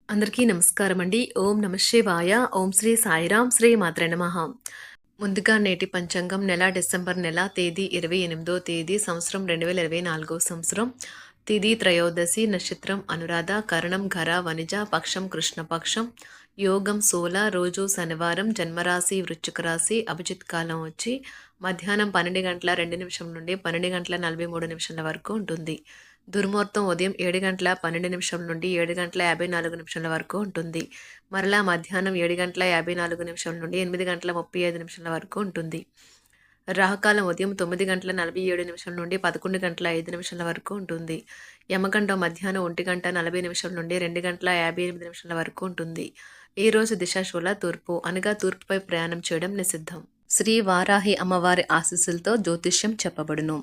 అందరికీ నమస్కారం అండి. ఓం నమ శివాయ. ఓం శ్రీ సాయిరాం. శ్రీ మాత్రే నమః. ముందుగా నేటి పంచాంగం నెల డిసెంబర్ నెల తేదీ 28వ తేదీ సంవత్సరం 2024 సంవత్సరం. తిథి త్రయోదశి, నక్షత్రం అనురాధ, కరణం ఘర, వనిజ, పక్షం కృష్ణపక్షం, యోగం సోల, రోజు శనివారం, జన్మరాశి వృశ్చిక రాశి, అభిజిత్ కాలం వచ్చి మధ్యాహ్నం 12 గంటల 2 నిమిషం నుండి 12 గంటల 43 నిమిషాల వరకు ఉంటుంది. దుర్ముహూర్తం ఉదయం 7 గంటల 12 నిమిషం నుండి 7 గంటల 54 నిమిషాల వరకు ఉంటుంది. మరలా మధ్యాహ్నం 7 గంటల 54 నిమిషాల నుండి 8 గంటల 35 నిమిషాల వరకు ఉంటుంది. రాహుకాలం ఉదయం 9 గంటల 47 నిమిషాల నుండి 11 గంటల 5 నిమిషాల వరకు ఉంటుంది. యమగండం మధ్యాహ్నం 1 గంట 40 నిమిషాల నుండి 2 గంటల 58 నిమిషాల వరకు ఉంటుంది. ఈ రోజు దిశాశూల తూర్పు, అనగా తూర్పుపై ప్రయాణం చేయడం నిషిద్ధం. శ్రీ వారాహి అమ్మవారి ఆశీస్సులతో జ్యోతిష్యం చెప్పబడును.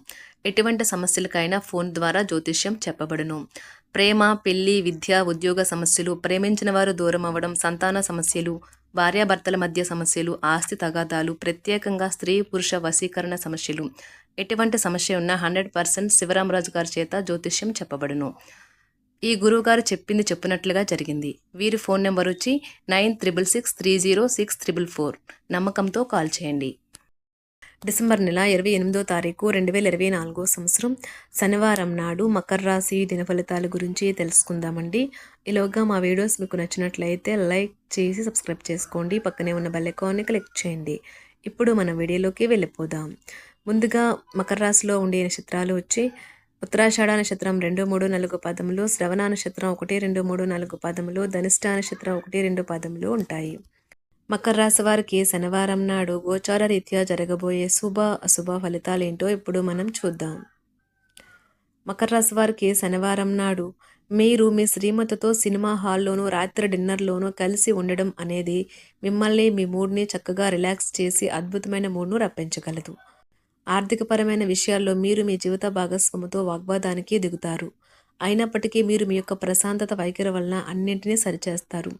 ఎటువంటి సమస్యలకైనా ఫోన్ ద్వారా జ్యోతిష్యం చెప్పబడును. ప్రేమ, పెళ్లి, విద్య, ఉద్యోగ సమస్యలు, ప్రేమించిన వారు దూరం అవ్వడం, సంతాన సమస్యలు, భార్యాభర్తల మధ్య సమస్యలు, ఆస్తి తగాదాలు, ప్రత్యేకంగా స్త్రీ పురుష వశీకరణ సమస్యలు, ఎటువంటి సమస్య ఉన్నా 100% శివరామరాజు గారి చేత జ్యోతిష్యం చెప్పబడును. ఈ గురువుగారు చెప్పింది చెప్పినట్లుగా జరిగింది. వీరి ఫోన్ నెంబర్ వచ్చి 96630644. నమ్మకంతో కాల్ చేయండి. డిసెంబర్ నెల 28వ తారీఖు 2024 సంవత్సరం శనివారం నాడు మకర రాశి దిన ఫలితాల గురించి తెలుసుకుందామండి. ఈలోగా మా వీడియోస్ మీకు నచ్చినట్లయితే లైక్ చేసి సబ్స్క్రైబ్ చేసుకోండి. పక్కనే ఉన్న బెల్ ఐకాన్ని క్లిక్ చేయండి. ఇప్పుడు మన వీడియోలోకి వెళ్ళిపోదాం. ముందుగా మకర రాశిలో ఉండే నక్షత్రాలు వచ్చి ఉత్తరాషాఢ నక్షత్రం 2, 3, 4 పదములు, శ్రవణ నక్షత్రం 1, 2, 3, 4 పదములు, ధనిష్ట నక్షత్రం 1, 2 పదములు ఉంటాయి. మకర రాశి వారికి శనివారం నాడు గోచార రీత్యా జరగబోయే శుభ అశుభ ఫలితాలు ఏంటో ఇప్పుడు మనం చూద్దాం. మకర రాశి వారికి శనివారం నాడు మీరు మీ శ్రీమతితో సినిమా హాల్లోనూ రాత్రి డిన్నర్లోనూ కలిసి ఉండడం అనేది మిమ్మల్ని మీ మూడ్ని చక్కగా రిలాక్స్ చేసి అద్భుతమైన మూడ్ను రప్పించగలదు. ఆర్థికపరమైన విషయాల్లో మీరు మీ జీవిత భాగస్వామితో వాగ్వాదానికి దిగుతారు. అయినప్పటికీ మీరు మీ యొక్క ప్రశాంతత వైఖరి వలన అన్నింటినీ సరిచేస్తారు.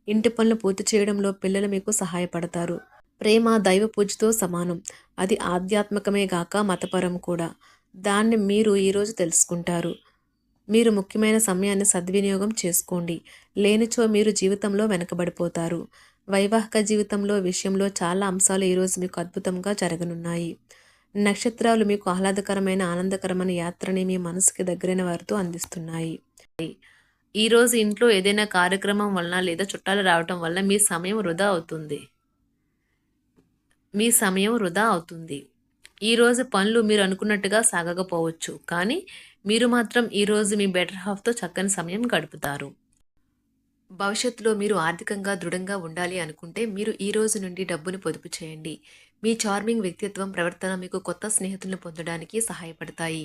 ఇంటి పనులు పూర్తి చేయడంలో పిల్లలు మీకు సహాయపడతారు. ప్రేమ దైవ పూజతో సమానం. అది ఆధ్యాత్మికమే గాక మతపరం కూడా. దాన్ని మీరు ఈరోజు తెలుసుకుంటారు. మీరు ముఖ్యమైన సమయాన్ని సద్వినియోగం చేసుకోండి. లేనిచో మీరు జీవితంలో వెనకబడిపోతారు. వైవాహిక జీవితంలో విషయంలో చాలా అంశాలు ఈరోజు మీకు అద్భుతంగా జరగనున్నాయి. నక్షత్రాలు మీకు ఆహ్లాదకరమైన ఆనందకరమైన యాత్రని మీ మనసుకి దగ్గరైన వారితో అందిస్తున్నాయి. ఈరోజు ఇంట్లో ఏదైనా కార్యక్రమం వలన లేదా చుట్టాలు రావటం వల్ల మీ సమయం వృధా అవుతుంది. ఈరోజు పనులు మీరు అనుకున్నట్టుగా సాగకపోవచ్చు, కానీ మీరు మాత్రం ఈరోజు మీ బెటర్ హాఫ్తో చక్కని సమయం గడుపుతారు. భవిష్యత్తులో మీరు ఆర్థికంగా దృఢంగా ఉండాలి అనుకుంటే మీరు ఈ రోజు నుండి డబ్బును పొదుపు చేయండి. మీ చార్మింగ్ వ్యక్తిత్వం, ప్రవర్తన మీకు కొత్త స్నేహితులను పొందడానికి సహాయపడతాయి.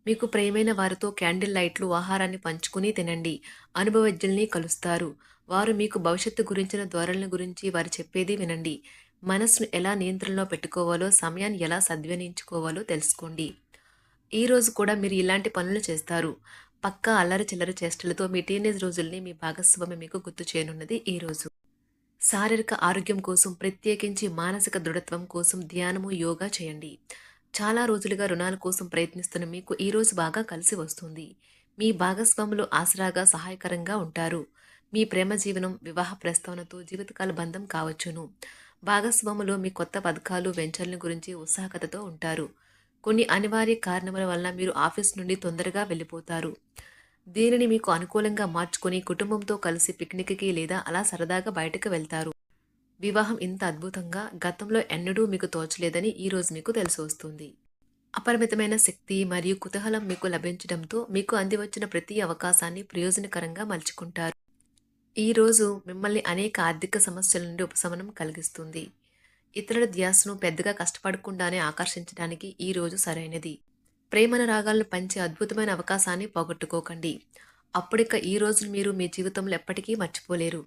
మీకు ప్రియమైన వారితో క్యాండిల్ లైట్లు, ఆహారాన్ని పంచుకుని తినండి. అనుభవజ్ఞుల్ని కలుస్తారు. వారు మీకు భవిష్యత్తు గురించిన ధోరణుల గురించి వారు చెప్పేది వినండి. మనసును ఎలా నియంత్రణలో పెట్టుకోవాలో, సమయాన్ని ఎలా సద్వినియోగించుకోవాలో తెలుసుకోండి. ఈ రోజు కూడా మీరు ఇలాంటి పనులు చేస్తారు. పక్కా అల్లరి చిల్లర చేష్టలతో మీ టీనేజ్ రోజుల్ని మీ భాగస్వామి మీకు గుర్తు చేయనున్నది ఈ రోజు. శారీరక ఆరోగ్యం కోసం, ప్రత్యేకించి మానసిక దృఢత్వం కోసం ధ్యానము, యోగా చేయండి. చాలా రోజులుగా రుణాల కోసం ప్రయత్నిస్తున్న మీకు ఈ రోజు బాగా కలిసి వస్తుంది. మీ భాగస్వాములు ఆసరాగా సహాయకరంగా ఉంటారు. మీ ప్రేమ జీవనం, వివాహ ప్రస్తావనతో జీవితకాల బంధం కావచ్చును. భాగస్వాములు మీ కొత్త పథకాలు, వెంచర్ల గురించి ఉత్సాహకతతో ఉంటారు. కొన్ని అనివార్య కారణముల వలన మీరు ఆఫీస్ నుండి తొందరగా వెళ్ళిపోతారు. దీనిని మీకు అనుకూలంగా మార్చుకొని కుటుంబంతో కలిసి పిక్నిక్కి లేదా అలా సరదాగా బయటకు వెళ్తారు. వివాహం ఇంత అద్భుతంగా గతంలో ఎన్నడూ మీకు తోచలేదని ఈరోజు మీకు తెలిసి వస్తుంది. అపరిమితమైన శక్తి మరియు కుతూహలం మీకు లభించడంతో మీకు అందివచ్చిన ప్రతి అవకాశాన్ని ప్రయోజనకరంగా మలుచుకుంటారు. ఈరోజు మిమ్మల్ని అనేక ఆర్థిక సమస్యల నుండి ఉపశమనం కలిగిస్తుంది. ఇతరుల ధ్యాసను పెద్దగా కష్టపడకుండానే ఆకర్షించడానికి ఈ రోజు సరైనది. ప్రేమన రాగాలను పంచే అద్భుతమైన అవకాశాన్ని పోగొట్టుకోకండి. అప్పుడిక ఈ రోజు మీరు మీ జీవితంలో ఎప్పటికీ మర్చిపోలేరు.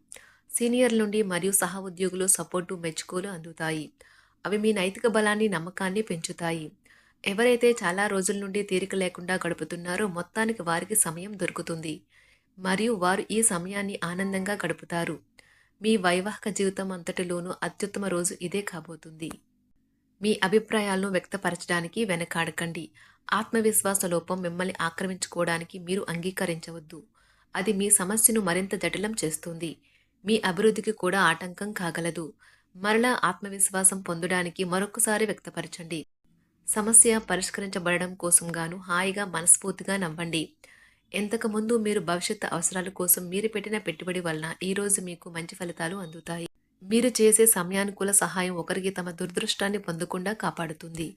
సీనియర్ల నుండి మరియు సహ ఉద్యోగులు సపోర్టు, మెచ్చుకోలు అందుతాయి. అవి మీ నైతిక బలాన్ని, నమ్మకాన్ని పెంచుతాయి. ఎవరైతే చాలా రోజుల నుండి తీరిక లేకుండా గడుపుతున్నారో మొత్తానికి వారికి సమయం దొరుకుతుంది మరియు వారు ఈ సమయాన్ని ఆనందంగా గడుపుతారు. మీ వైవాహిక జీవితం అంతటిలోనూ అత్యుత్తమ రోజు ఇదే కాబోతుంది. మీ అభిప్రాయాలను వ్యక్తపరచడానికి వెనకాడకండి. ఆత్మవిశ్వాస లోపం మిమ్మల్ని ఆక్రమించుకోవడానికి మీరు అంగీకరించవద్దు. అది మీ సమస్యను మరింత జటిలం చేస్తుంది. మీ అభివృద్ధికి కూడా ఆటంకం కాగలదు. మరలా ఆత్మవిశ్వాసం పొందడానికి మరొకసారి వ్యక్తపరచండి. సమస్య పరిష్కరించబడడం కోసం గాను హాయిగా మనస్ఫూర్తిగా నవ్వండి. ఇంతకుముందు మీరు భవిష్యత్తు అవసరాల కోసం మీరు పెట్టిన పెట్టుబడి వలన ఈరోజు మీకు మంచి ఫలితాలు అందుతాయి. మీరు చేసే సమయానుకూల సహాయం ఒకరికి తమ దురదృష్టాన్ని పొందకుండా కాపాడుతుంది.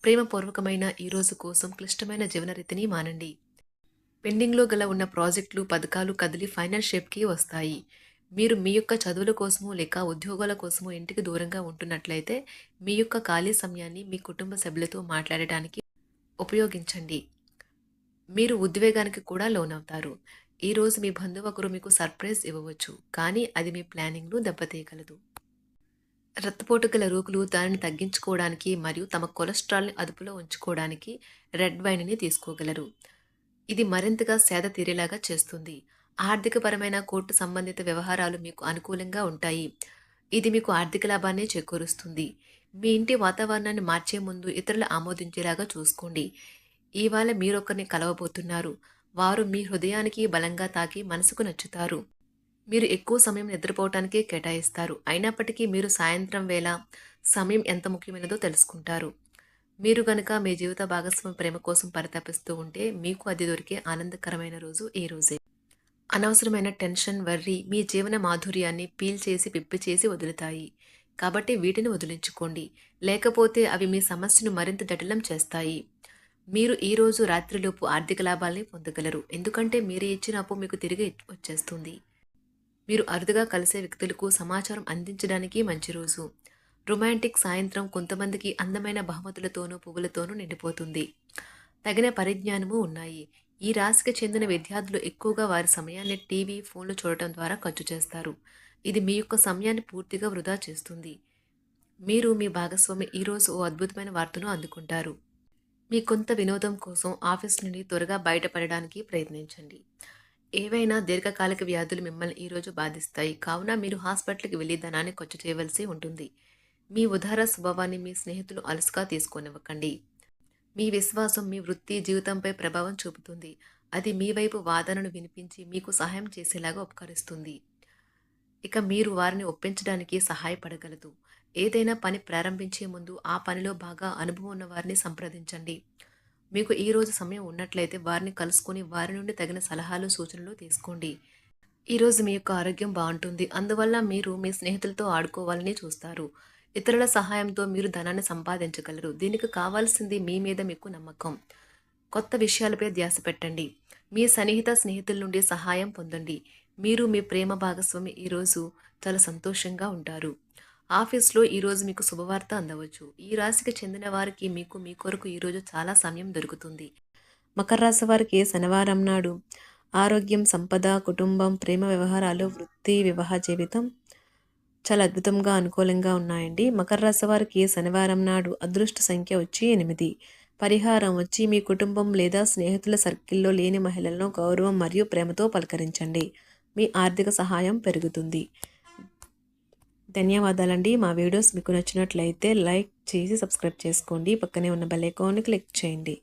ప్రేమపూర్వకమైన ఈ రోజు కోసం క్లిష్టమైన జీవనరీతిని మానండి. పెండింగ్లో గల ఉన్న ప్రాజెక్టులు, పథకాలు కదిలి ఫైనల్ షేప్కి వస్తాయి. మీరు మీ యొక్క చదువుల కోసమో లేక ఉద్యోగాల కోసమో ఇంటికి దూరంగా ఉంటున్నట్లయితే మీ యొక్క ఖాళీ సమయాన్ని మీ కుటుంబ సభ్యులతో మాట్లాడటానికి ఉపయోగించండి. మీరు ఉద్వేగానికి కూడా లోనవుతారు. ఈరోజు మీ బంధువు ఒకరు మీకు సర్ప్రైజ్ ఇవ్వవచ్చు, కానీ అది మీ ప్లానింగ్ను దెబ్బతీయగలదు. రక్తపోటు గల రోగులు దానిని తగ్గించుకోవడానికి మరియు తమ కొలెస్ట్రాల్ని అదుపులో ఉంచుకోవడానికి రెడ్ వైన్ని తీసుకోగలరు. ఇది మరింతగా సేద తీరేలాగా చేస్తుంది. ఆర్థికపరమైన కోర్టు సంబంధిత వ్యవహారాలు మీకు అనుకూలంగా ఉంటాయి. ఇది మీకు ఆర్థిక లాభాన్ని చేకూరుస్తుంది. మీ ఇంటి వాతావరణాన్ని మార్చే ముందు ఇతరులు ఆమోదించేలాగా చూసుకోండి. ఇవాళ మీరొకరిని కలవబోతున్నారు. వారు మీ హృదయానికి బలంగా తాకి మనసుకు నచ్చుతారు. మీరు ఎక్కువ సమయం నిద్రపోవటానికే కేటాయిస్తారు. అయినప్పటికీ మీరు సాయంత్రం వేళ సమయం ఎంత ముఖ్యమైనదో తెలుసుకుంటారు. మీరు గనుక మీ జీవిత భాగస్వామి ప్రేమ కోసం పరితపిస్తూ ఉంటే మీకు అది దొరికే ఆనందకరమైన రోజు ఈ రోజే. అనవసరమైన టెన్షన్, వర్రీ మీ జీవన మాధుర్యాన్ని పీల్చేసి పిప్పి చేసి వదులుతాయి. కాబట్టి వీటిని వదిలించుకోండి. లేకపోతే అవి మీ సమస్యను మరింత జటిలం చేస్తాయి. మీరు ఈరోజు రాత్రిలోపు ఆర్థిక లాభాల్ని పొందగలరు. ఎందుకంటే మీరు ఇచ్చిన అప్పు మీకు తిరిగి వచ్చేస్తుంది. మీరు అరుదుగా కలిసే వ్యక్తులకు సమాచారం అందించడానికి మంచి రోజు. రొమాంటిక్ సాయంత్రం కొంతమందికి అందమైన బహుమతులతోనూ పువ్వులతోనూ నిండిపోతుంది. తగిన పరిజ్ఞానము ఉన్నాయి. ఈ రాశికి చెందిన విద్యార్థులు ఎక్కువగా వారి సమయాన్ని టీవీ, ఫోన్లు చూడటం ద్వారా ఖర్చు చేస్తారు. ఇది మీ యొక్క సమయాన్ని పూర్తిగా వృధా చేస్తుంది. మీరు మీ భాగస్వామి ఈరోజు ఓ అద్భుతమైన వార్తను అందుకుంటారు. మీ కొంత వినోదం కోసం ఆఫీస్ నుండి త్వరగా బయటపడడానికి ప్రయత్నించండి. ఏవైనా దీర్ఘకాలిక వ్యాధులు మిమ్మల్ని ఈరోజు బాధిస్తాయి. కావున మీరు హాస్పిటల్కి వెళ్ళి ధనాన్ని ఖర్చు చేయవలసి ఉంటుంది. మీ ఉదార స్వభావాన్ని మీ స్నేహితులు అలసుగా తీసుకోనివ్వకండి. మీ విశ్వాసం మీ వృత్తి జీవితంపై ప్రభావం చూపుతుంది. అది మీ వైపు వాదనను వినిపించి మీకు సహాయం చేసేలాగా ఉపకరిస్తుంది. ఇక మీరు వారిని ఒప్పించడానికి సహాయపడగలదు. ఏదైనా పని ప్రారంభించే ముందు ఆ పనిలో బాగా అనుభవం ఉన్న వారిని సంప్రదించండి. మీకు ఈరోజు సమయం ఉన్నట్లయితే వారిని కలుసుకొని వారి నుండి తగిన సలహాలు, సూచనలు తీసుకోండి. ఈరోజు మీ యొక్క ఆరోగ్యం బాగుంటుంది. అందువల్ల మీరు మీ స్నేహితులతో ఆడుకోవాలని చూస్తారు. ఇతరుల సహాయంతో మీరు ధనాన్ని సంపాదించగలరు. దీనికి కావాల్సింది మీ మీద మీకు నమ్మకం. కొత్త విషయాలపై ధ్యాస పెట్టండి. మీ సన్నిహిత స్నేహితుల నుండి సహాయం పొందండి. మీరు మీ ప్రేమ భాగస్వామి ఈరోజు చాలా సంతోషంగా ఉంటారు. ఆఫీస్లో ఈరోజు మీకు శుభవార్త అందవచ్చు. ఈ రాశికి చెందిన వారికి మీ కొరకు ఈరోజు చాలా సమయం దొరుకుతుంది. మకర రాశి వారికి శనివారం నాడు ఆరోగ్యం, సంపద, కుటుంబం, ప్రేమ వ్యవహారాలు, వృత్తి, వివాహ జీవితం చాలా అద్భుతంగా అనుకూలంగా ఉన్నాయండి. మకర రాశి వారికి శనివారం నాడు అదృష్ట సంఖ్య వచ్చి 8. పరిహారం వచ్చి మీ కుటుంబం లేదా స్నేహితుల సర్కిల్లో లేని మహిళలను గౌరవం మరియు ప్రేమతో పలకరించండి. మీ ఆర్థిక సహాయం పెరుగుతుంది. ధన్యవాదాలండి. మా వీడియోస్ మీకు నచ్చినట్లయితే లైక్ చేసి సబ్స్క్రైబ్ చేసుకోండి. పక్కనే ఉన్న బెల్ ఐకాన్ని క్లిక్ చేయండి.